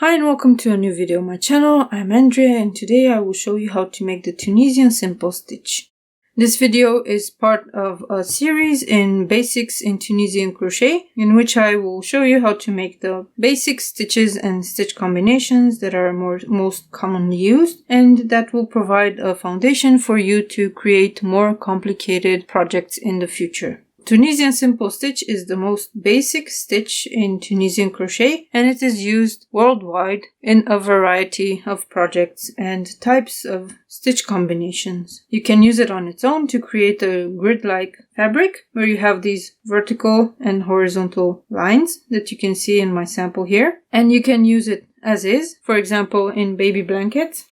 Hi and welcome to a new video on my channel. I'm Andrea and today I will show you how to make the Tunisian simple stitch. This video is part of a series in Basics in Tunisian Crochet, in which I will show you how to make the basic stitches and stitch combinations that are most commonly used, and that will provide a foundation for you to create more complicated projects in the future. Tunisian simple stitch is the most basic stitch in Tunisian crochet, and it is used worldwide in a variety of projects and types of stitch combinations. You can use it on its own to create a grid-like fabric where you have these vertical and horizontal lines that you can see in my sample here, and you can use it as is, for example in baby blankets.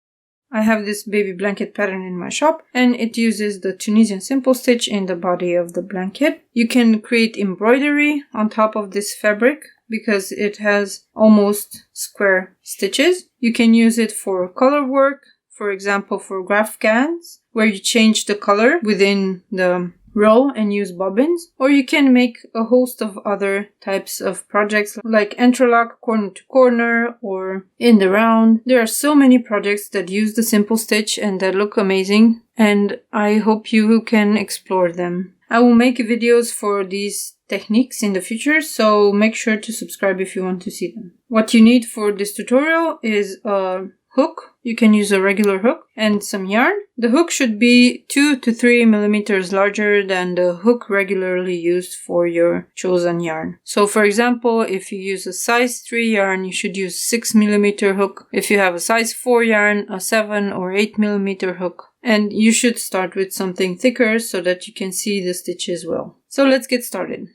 I have this baby blanket pattern in my shop and it uses the Tunisian simple stitch in the body of the blanket. You can create embroidery on top of this fabric because it has almost square stitches. You can use it for color work, for example for graphgans, where you change the color within the row and use bobbins, or you can make a host of other types of projects like interlock, corner to corner, or in the round. There are so many projects that use the simple stitch and that look amazing, and I hope you can explore them. I will make videos for these techniques in the future, so make sure to subscribe if you want to see them. What you need for this tutorial is a hook. You can use a regular hook and some yarn. The hook should be 2 to 3 millimeters larger than the hook regularly used for your chosen yarn. So for example, if you use a size 3 yarn, you should use 6 millimeter hook. If you have a size 4 yarn, a 7 or 8 millimeter hook. And you should start with something thicker so that you can see the stitches well. So let's get started.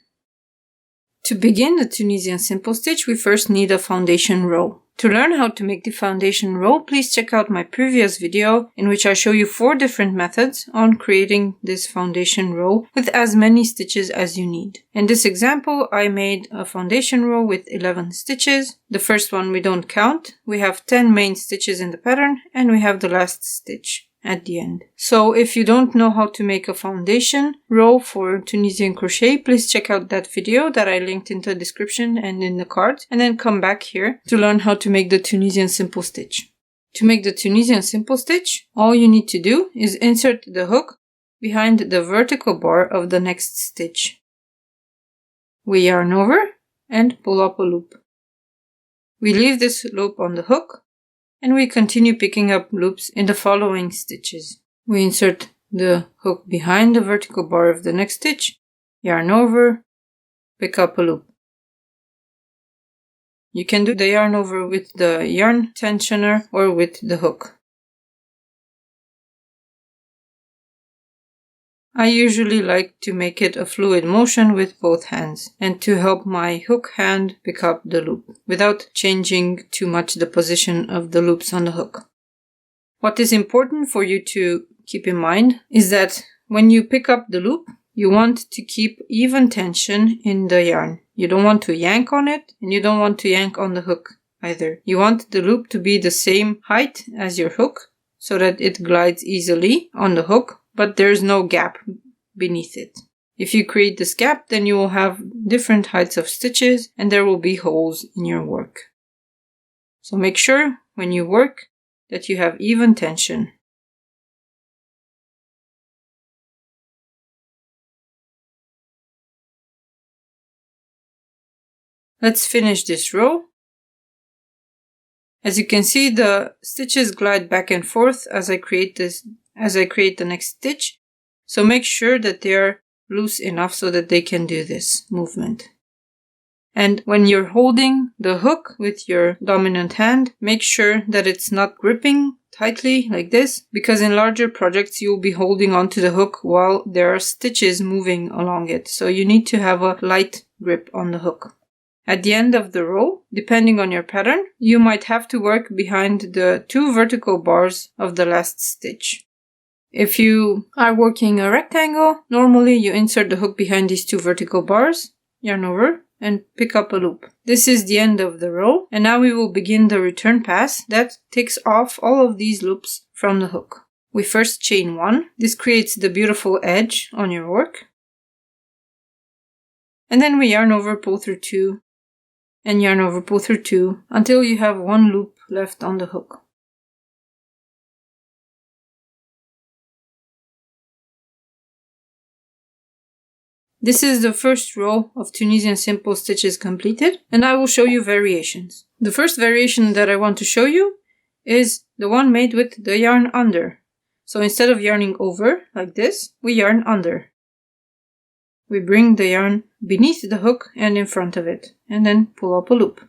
To begin the Tunisian simple stitch, we first need a foundation row. To learn how to make the foundation row, please check out my previous video in which I show you 4 different methods on creating this foundation row with as many stitches as you need. In this example, I made a foundation row with 11 stitches. The first one we don't count. We have 10 main stitches in the pattern and we have the last stitch at the end. So if you don't know how to make a foundation row for Tunisian crochet, please check out that video that I linked in the description and in the cards, and then come back here to learn how to make the Tunisian simple stitch. To make the Tunisian simple stitch, all you need to do is insert the hook behind the vertical bar of the next stitch. We yarn over and pull up a loop. We leave this loop on the hook and we continue picking up loops in the following stitches. We insert the hook behind the vertical bar of the next stitch, yarn over, pick up a loop. You can do the yarn over with the yarn tensioner or with the hook. I usually like to make it a fluid motion with both hands and to help my hook hand pick up the loop without changing too much the position of the loops on the hook. What is important for you to keep in mind is that when you pick up the loop, you want to keep even tension in the yarn. You don't want to yank on it and you don't want to yank on the hook either. You want the loop to be the same height as your hook so that it glides easily on the hook, but there's no gap beneath it. If you create this gap, then you will have different heights of stitches and there will be holes in your work. So make sure when you work that you have even tension. Let's finish this row. As you can see, the stitches glide back and forth as I create the next stitch. So make sure that they are loose enough so that they can do this movement. And when you're holding the hook with your dominant hand, make sure that it's not gripping tightly like this, because in larger projects you'll be holding onto the hook while there are stitches moving along it. So you need to have a light grip on the hook. At the end of the row, depending on your pattern, you might have to work behind the 2 vertical bars of the last stitch. If you are working a rectangle, normally you insert the hook behind these 2 vertical bars, yarn over, and pick up a loop. This is the end of the row, and now we will begin the return pass that takes off all of these loops from the hook. We first chain 1. This creates the beautiful edge on your work. And then we yarn over, pull through 2, and yarn over, pull through 2 until you have 1 loop left on the hook. This is the first row of Tunisian simple stitches completed, and I will show you variations. The first variation that I want to show you is the one made with the yarn under. So instead of yarning over like this, we yarn under. We bring the yarn beneath the hook and in front of it, and then pull up a loop.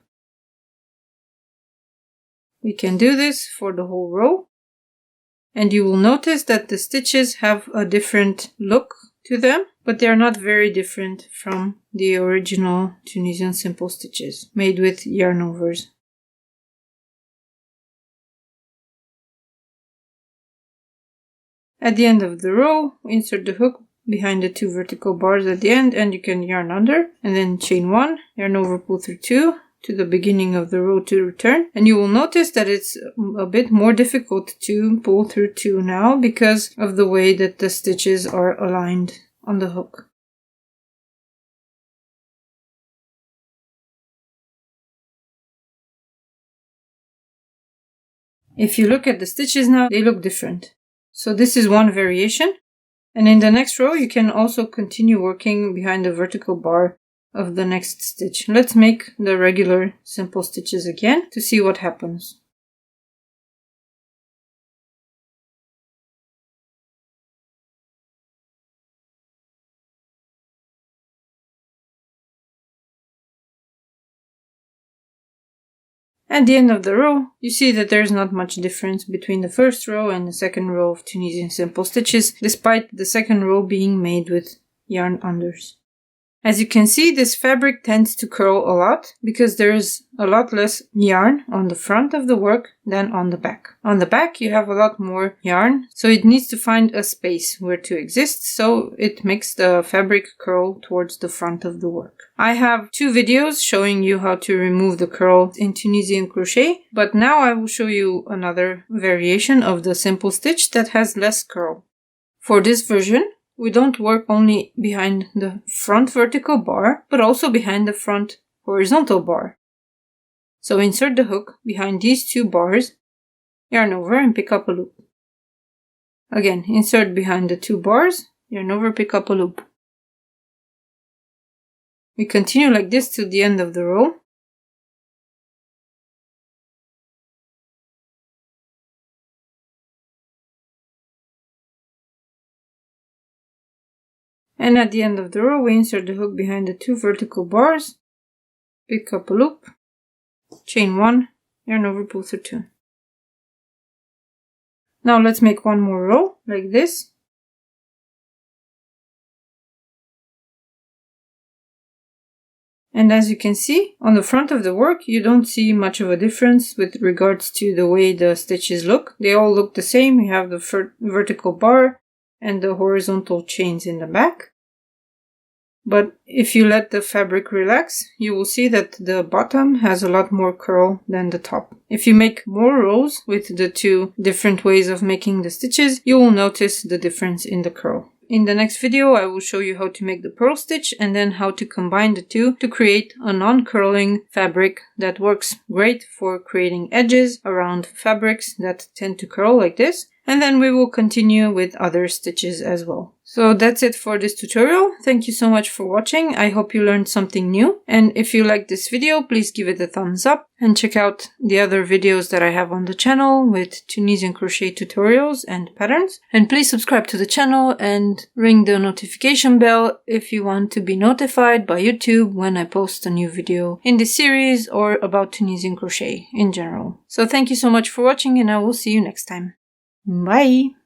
We can do this for the whole row, and you will notice that the stitches have a different look to them, but they are not very different from the original Tunisian simple stitches made with yarn overs. At the end of the row, insert the hook behind the 2 vertical bars at the end, and you can yarn under, and then chain 1, yarn over, pull through 2 to the beginning of the row to return. And you will notice that it's a bit more difficult to pull through 2 now because of the way that the stitches are aligned on the hook. If you look at the stitches now, they look different. So this is one variation. And in the next row, you can also continue working behind the vertical bar of the next stitch. Let's make the regular simple stitches again to see what happens. At the end of the row, you see that there's not much difference between the first row and the second row of Tunisian simple stitches, despite the second row being made with yarn unders. As you can see, this fabric tends to curl a lot because there's a lot less yarn on the front of the work than on the back. On the back, you have a lot more yarn, so it needs to find a space where to exist, so it makes the fabric curl towards the front of the work. I have 2 videos showing you how to remove the curl in Tunisian crochet, but now I will show you another variation of the simple stitch that has less curl. For this version, we don't work only behind the front vertical bar, but also behind the front horizontal bar. So insert the hook behind these 2 bars, yarn over and pick up a loop. Again, insert behind the 2 bars, yarn over, pick up a loop. We continue like this till the end of the row. And at the end of the row, we insert the hook behind the 2 vertical bars, pick up a loop, chain 1, yarn over, pull through 2. Now let's make one more row, like this. And as you can see, on the front of the work, you don't see much of a difference with regards to the way the stitches look. They all look the same. You have the vertical bar and the horizontal chains in the back. But if you let the fabric relax, you will see that the bottom has a lot more curl than the top. If you make more rows with the 2 different ways of making the stitches, you will notice the difference in the curl. In the next video, I will show you how to make the purl stitch and then how to combine the 2 to create a non-curling fabric that works great for creating edges around fabrics that tend to curl like this. And then we will continue with other stitches as well. So that's it for this tutorial. Thank you so much for watching. I hope you learned something new. And if you liked this video, please give it a thumbs up and check out the other videos that I have on the channel with Tunisian crochet tutorials and patterns. And please subscribe to the channel and ring the notification bell if you want to be notified by YouTube when I post a new video in this series or about Tunisian crochet in general. So thank you so much for watching, and I will see you next time. Bye!